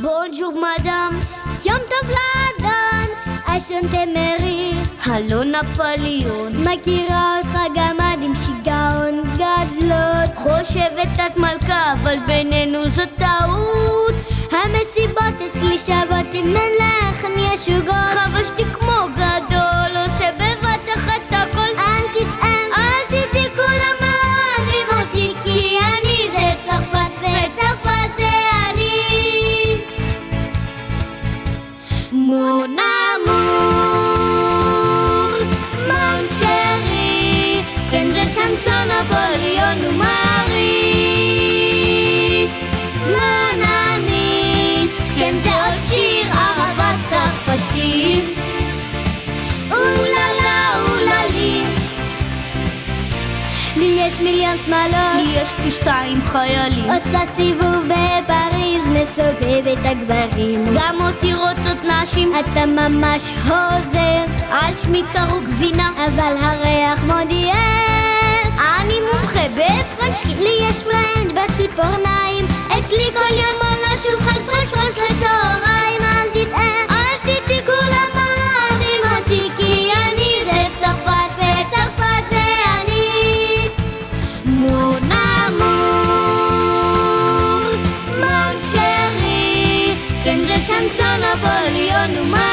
Bonjour madame, יום טוב לאדון, אשנתם מרי, הלו נפוליאון. מכירה אותך גם עד עם שיגעון גדלות. חושבת את מלכה, אבל בינינו זו טעות. המסיבות אצלי שוות, אם אין לחם יש עוגות. חבשתי כמו גדול, עושה בבת אחת הכל. אל תטעם, אל תדעי, כולם אוהבים אותי, כי אני זה צרפת, וצרפת זה אני. Mon amour, mon chéri, כן זה שנסון נפוליאון ומרי. mon ami, כן זה עוד שיר אהבה צרפתי. אוללה אוללי, לי יש מיליון שמלות, לי יש פי 2 חיילים. עושה סיבוב בפריז, מסובבת הגברים. גם אותי רוצות נשים, אתה ממש הוזר. על שמי קראו גבינה, אבל הריח מודיע. אני מומחה בפרנצ'קי, לי יש פרנד בציפורניים. אצלי כל יום על השולחן פרש פרש לצהריים. אל תטעה, אל תטעי, כולם אוהבים אותי, כי אני זה צרפת, וצרפת זה אני. Mon amour, mon chéri, כן זה שנסון נפוליאון ומרי.